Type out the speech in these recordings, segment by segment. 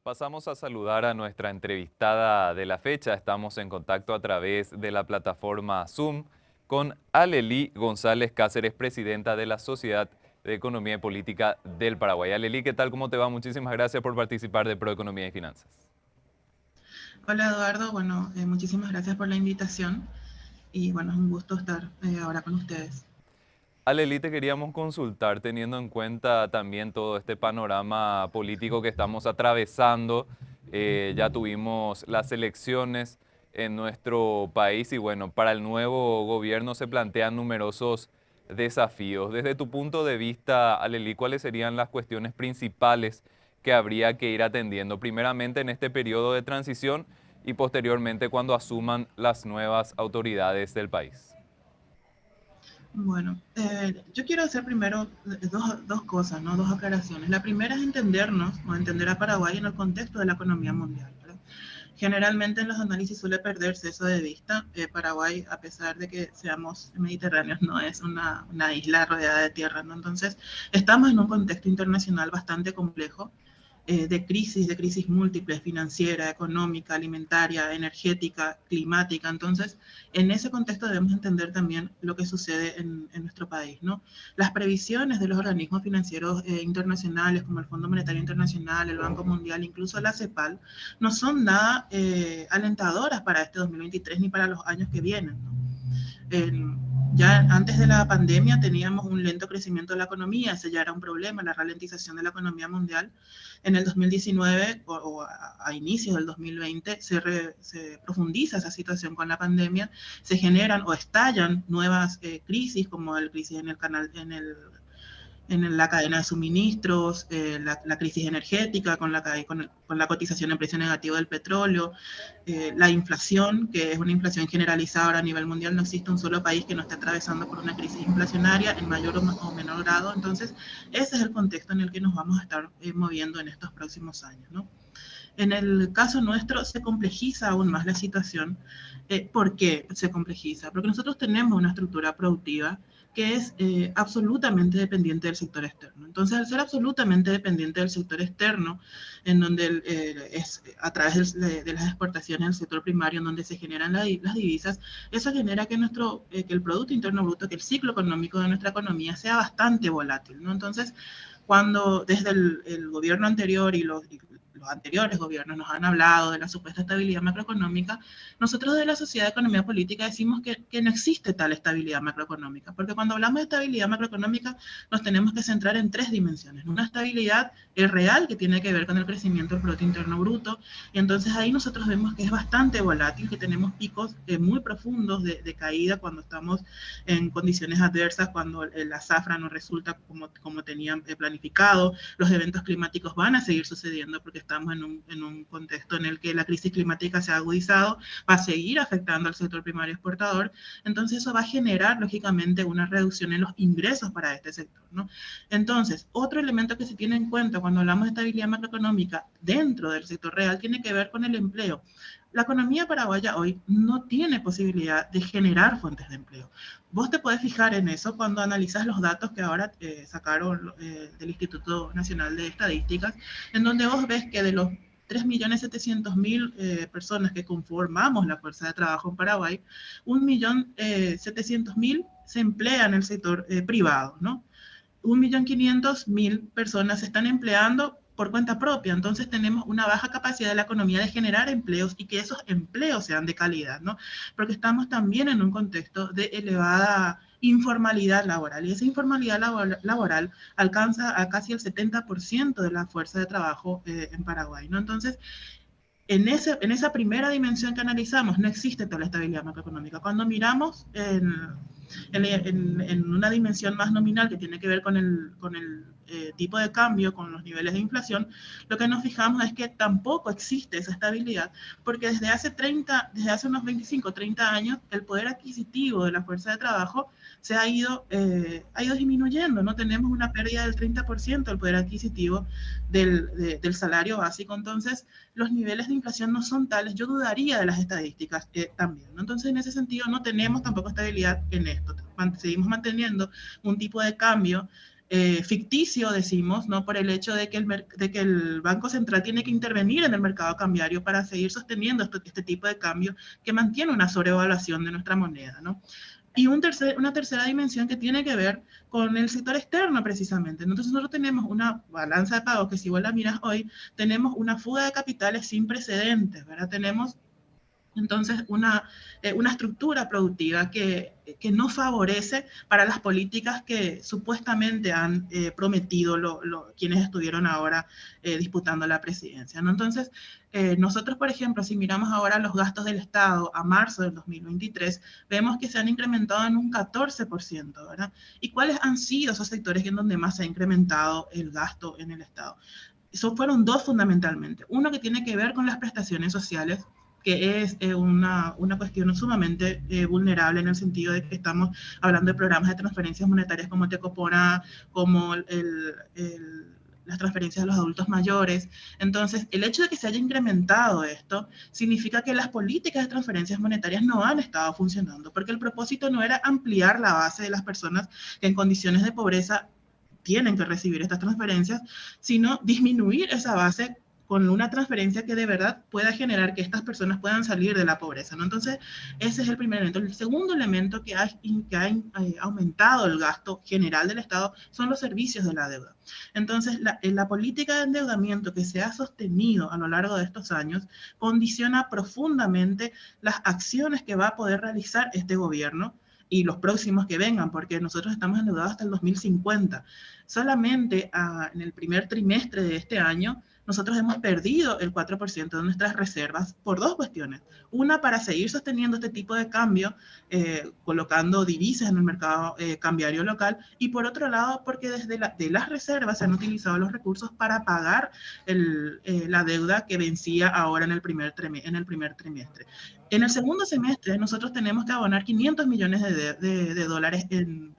Pasamos a saludar a nuestra entrevistada de la fecha. Estamos en contacto a través de la plataforma Zoom con Alelí González Cáceres, presidenta de la Sociedad de Economía y Política del Paraguay. Alelí, ¿qué tal? ¿Cómo te va? Muchísimas gracias por participar de Proeconomía y Finanzas. Hola Eduardo, bueno, muchísimas gracias por la invitación y bueno, es un gusto estar ahora con ustedes. Alelí, te queríamos consultar teniendo en cuenta también todo este panorama político que estamos atravesando. Ya tuvimos las elecciones en nuestro país y bueno, para el nuevo gobierno se plantean numerosos desafíos. Desde tu punto de vista, Alelí, ¿cuáles serían las cuestiones principales que habría que ir atendiendo? Primeramente en este periodo de transición y posteriormente cuando asuman las nuevas autoridades del país. Bueno, yo quiero hacer primero dos cosas, ¿no? Dos aclaraciones. La primera es entendernos o entender a Paraguay en el contexto de la economía mundial, ¿verdad? Generalmente en los análisis suele perderse eso de vista. Paraguay, a pesar de que seamos mediterráneos, no es una isla rodeada de tierra, ¿no? Entonces, estamos en un contexto internacional bastante complejo de crisis múltiples, financiera, económica, alimentaria, energética, climática. Entonces, en ese contexto debemos entender también lo que sucede en nuestro país, ¿no? Las previsiones de los organismos financieros internacionales, como el Fondo Monetario Internacional, el Banco Mundial, incluso la CEPAL, no son nada alentadoras para este 2023 ni para los años que vienen, ¿no? En, ya antes de la pandemia teníamos un lento crecimiento de la economía, ese ya era un problema, la ralentización de la economía mundial. En el 2019 o a inicios del 2020 se profundiza esa situación con la pandemia, se generan o estallan nuevas crisis como el crisis en el canal, en la cadena de suministros, la crisis energética con la cotización en precio negativo del petróleo, la inflación, que es una inflación generalizada ahora a nivel mundial, no existe un solo país que no esté atravesando por una crisis inflacionaria en mayor o menor grado. Entonces, ese es el contexto en el que nos vamos a estar moviendo en estos próximos años, ¿no? En el caso nuestro se complejiza aún más la situación. ¿Por qué se complejiza? Porque nosotros tenemos una estructura productiva que es absolutamente dependiente del sector externo. Entonces, al ser absolutamente dependiente del sector externo, en donde es a través de las exportaciones del sector primario, en donde se generan las divisas, eso genera que el Producto Interno Bruto, que el ciclo económico de nuestra economía sea bastante volátil, ¿no? Entonces, cuando desde el gobierno anterior y los anteriores gobiernos nos han hablado de la supuesta estabilidad macroeconómica, nosotros de la Sociedad de Economía Política decimos que no existe tal estabilidad macroeconómica, porque cuando hablamos de estabilidad macroeconómica nos tenemos que centrar en tres dimensiones. Una estabilidad real que tiene que ver con el crecimiento del Producto Interno Bruto, y entonces ahí nosotros vemos que es bastante volátil, que tenemos picos muy profundos de caída cuando estamos en condiciones adversas, cuando la zafra no resulta como tenían planificado, los eventos climáticos van a seguir sucediendo porque estamos en un contexto en el que la crisis climática se ha agudizado, va a seguir afectando al sector primario exportador, entonces eso va a generar lógicamente una reducción en los ingresos para este sector, ¿no? Entonces, otro elemento que se tiene en cuenta cuando hablamos de estabilidad macroeconómica dentro del sector real tiene que ver con el empleo. La economía paraguaya hoy no tiene posibilidad de generar fuentes de empleo. Vos te puedes fijar en eso cuando analizas los datos que ahora sacaron del Instituto Nacional de Estadísticas, en donde vos ves que de los 3.700.000 personas que conformamos la fuerza de trabajo en Paraguay, 1.700.000 se emplean en el sector privado, ¿no? 1.500.000 personas se están empleando por cuenta propia. Entonces tenemos una baja capacidad de la economía de generar empleos y que esos empleos sean de calidad, ¿no? Porque estamos también en un contexto de elevada informalidad laboral y esa informalidad laboral alcanza a casi el 70% de la fuerza de trabajo en Paraguay, ¿no? Entonces, en esa primera dimensión que analizamos no existe toda la estabilidad macroeconómica. Cuando miramos en una dimensión más nominal que tiene que ver con el tipo de cambio, con los niveles de inflación, lo que nos fijamos es que tampoco existe esa estabilidad, porque desde hace unos 25 o 30 años, el poder adquisitivo de la fuerza de trabajo ha ido disminuyendo, ¿no? Tenemos una pérdida del 30% del poder adquisitivo del salario básico, entonces los niveles de inflación no son tales, yo dudaría de las estadísticas también, ¿no? Entonces, en ese sentido, no tenemos tampoco estabilidad en esto. Seguimos manteniendo un tipo de cambio ficticio, decimos, ¿no? Por el hecho de que el Banco Central tiene que intervenir en el mercado cambiario para seguir sosteniendo este tipo de cambio que mantiene una sobrevaluación de nuestra moneda, ¿no? Y una tercera dimensión que tiene que ver con el sector externo precisamente. Entonces nosotros tenemos una balanza de pagos que si vos la miras hoy, tenemos una fuga de capitales sin precedentes, ¿verdad? Tenemos entonces una estructura productiva que no favorece para las políticas que supuestamente han prometido quienes estuvieron ahora disputando la presidencia, ¿no? Entonces, nosotros, por ejemplo, si miramos ahora los gastos del Estado a marzo del 2023, vemos que se han incrementado en un 14%, ¿verdad? ¿Y cuáles han sido esos sectores en donde más se ha incrementado el gasto en el Estado? Eso fueron dos fundamentalmente. Uno que tiene que ver con las prestaciones sociales, que es una cuestión sumamente vulnerable en el sentido de que estamos hablando de programas de transferencias monetarias como Tecopona, como las transferencias a los adultos mayores. Entonces, el hecho de que se haya incrementado esto significa que las políticas de transferencias monetarias no han estado funcionando, porque el propósito no era ampliar la base de las personas que en condiciones de pobreza tienen que recibir estas transferencias, sino disminuir esa base con una transferencia que de verdad pueda generar que estas personas puedan salir de la pobreza, ¿no? Entonces, ese es el primer elemento. El segundo elemento que ha aumentado el gasto general del Estado son los servicios de la deuda. Entonces, la política de endeudamiento que se ha sostenido a lo largo de estos años condiciona profundamente las acciones que va a poder realizar este gobierno y los próximos que vengan, porque nosotros estamos endeudados hasta el 2050. Solamente en el primer trimestre de este año, nosotros hemos perdido el 4% de nuestras reservas por dos cuestiones. Una, para seguir sosteniendo este tipo de cambio, colocando divisas en el mercado cambiario local, y por otro lado, porque desde de las reservas se han utilizado los recursos para pagar la deuda que vencía ahora en el primer trimestre. En el segundo semestre, nosotros tenemos que abonar 500 millones de dólares en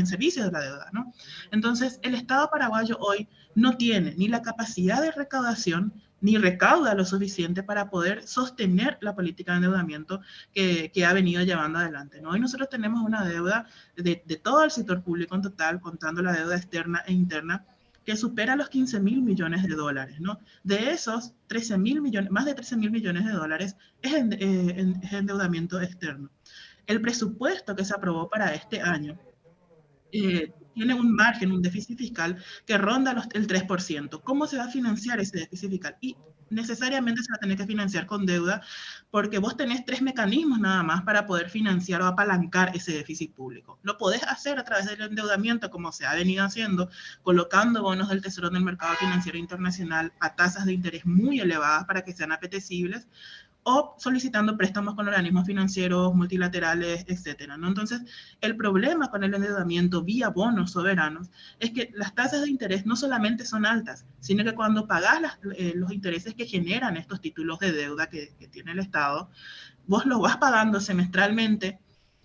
servicios de la deuda, ¿no? Entonces, el Estado paraguayo hoy no tiene ni la capacidad de recaudación, ni recauda lo suficiente para poder sostener la política de endeudamiento que ha venido llevando adelante, ¿no? Hoy nosotros tenemos una deuda de todo el sector público en total, contando la deuda externa e interna, que supera los 15.000 millones de dólares, ¿no? De esos, 13.000 millones, más de 13.000 millones de dólares es endeudamiento externo. El presupuesto que se aprobó para este año tiene un margen, un déficit fiscal que ronda el 3%. ¿Cómo se va a financiar ese déficit fiscal? Y necesariamente se va a tener que financiar con deuda, porque vos tenés tres mecanismos nada más para poder financiar o apalancar ese déficit público. Lo podés hacer a través del endeudamiento, como se ha venido haciendo, colocando bonos del Tesoro en el mercado financiero internacional a tasas de interés muy elevadas para que sean apetecibles, o solicitando préstamos con organismos financieros multilaterales, etcétera, ¿no? Entonces, el problema con el endeudamiento vía bonos soberanos es que las tasas de interés no solamente son altas, sino que cuando pagas los intereses que generan estos títulos de deuda que tiene el Estado, vos los vas pagando semestralmente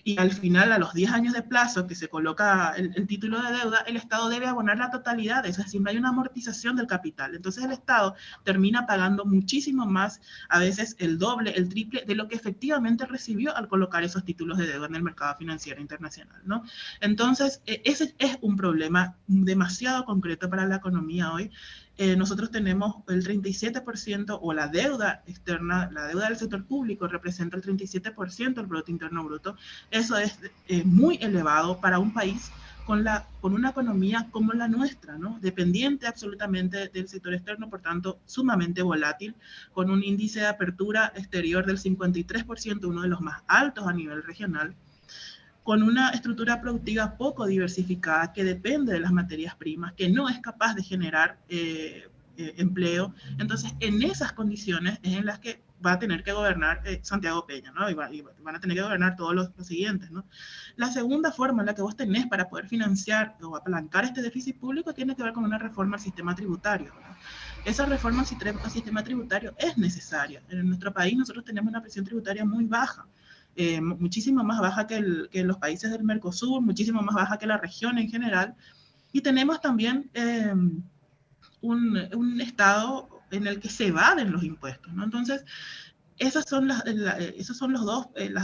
y al final, a los 10 años de plazo que se coloca el título de deuda, el Estado debe abonar la totalidad, es decir, no hay una amortización del capital. Entonces el Estado termina pagando muchísimo más, a veces el doble, el triple de lo que efectivamente recibió al colocar esos títulos de deuda en el mercado financiero internacional, ¿no? Entonces, ese es un problema demasiado concreto para la economía hoy. Nosotros tenemos el 37% o la deuda externa, la deuda del sector público representa el 37% del Producto Interno Bruto. Eso es muy elevado para un país con una economía como la nuestra, ¿no? Dependiente absolutamente del sector externo, por tanto, sumamente volátil, con un índice de apertura exterior del 53%, uno de los más altos a nivel regional, con una estructura productiva poco diversificada que depende de las materias primas, que no es capaz de generar empleo. Entonces, en esas condiciones es en las que va a tener que gobernar Santiago Peña, ¿no? Y van a tener que gobernar todos los siguientes, ¿no? La segunda forma en la que vos tenés para poder financiar o apalancar este déficit público tiene que ver con una reforma al sistema tributario, ¿no? Esa reforma al sistema tributario es necesaria. En nuestro país nosotros tenemos una presión tributaria muy baja. Muchísimo más baja que los países del Mercosur, muchísimo más baja que la región en general, y tenemos también un Estado en el que se evaden los impuestos, ¿no? Entonces, esos son las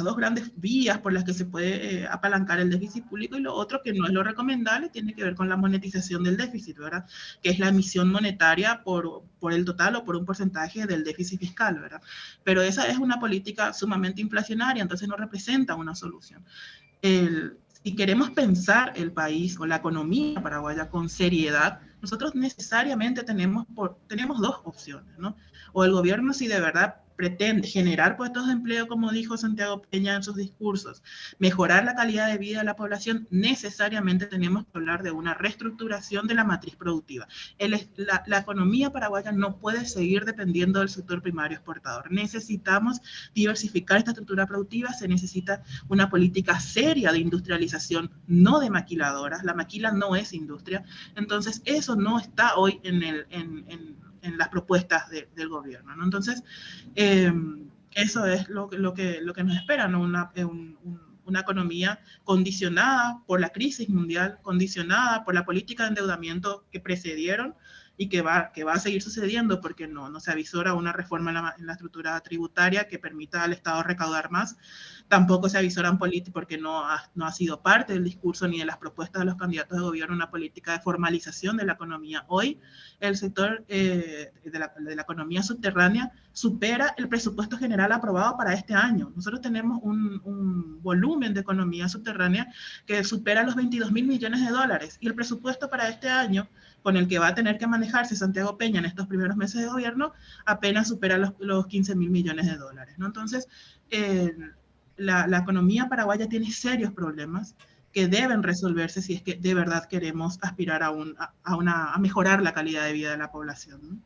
dos grandes vías por las que se puede apalancar el déficit público, y lo otro que no es lo recomendable tiene que ver con la monetización del déficit, ¿verdad? Que es la emisión monetaria por el total o por un porcentaje del déficit fiscal, ¿verdad? Pero esa es una política sumamente inflacionaria, entonces no representa una solución. Si queremos pensar el país o la economía paraguaya con seriedad, nosotros necesariamente tenemos dos opciones, ¿no? O el gobierno, si de verdad pretende generar puestos de empleo, como dijo Santiago Peña en sus discursos, mejorar la calidad de vida de la población, necesariamente tenemos que hablar de una reestructuración de la matriz productiva. La economía paraguaya no puede seguir dependiendo del sector primario exportador. Necesitamos diversificar esta estructura productiva, se necesita una política seria de industrialización, no de maquiladoras. La maquila no es industria. Entonces, eso no está hoy en las propuestas del gobierno, ¿no? Entonces, eso es lo que nos espera, ¿no? Una economía condicionada por la crisis mundial, condicionada por la política de endeudamiento que precedieron y que va a seguir sucediendo porque no se avisora una reforma en la estructura tributaria que permita al Estado recaudar más. Tampoco se avisoran políticas porque no ha sido parte del discurso ni de las propuestas de los candidatos de gobierno una política de formalización de la economía. Hoy el sector de la economía subterránea supera el presupuesto general aprobado para este año. Nosotros tenemos un volumen de economía subterránea que supera los 22.000 millones de dólares y el presupuesto para este año, con el que va a tener que manejarse Santiago Peña en estos primeros meses de gobierno, apenas supera los 15.000 millones de dólares, ¿no? Entonces, la economía paraguaya tiene serios problemas que deben resolverse si es que de verdad queremos aspirar a mejorar la calidad de vida de la población, ¿no?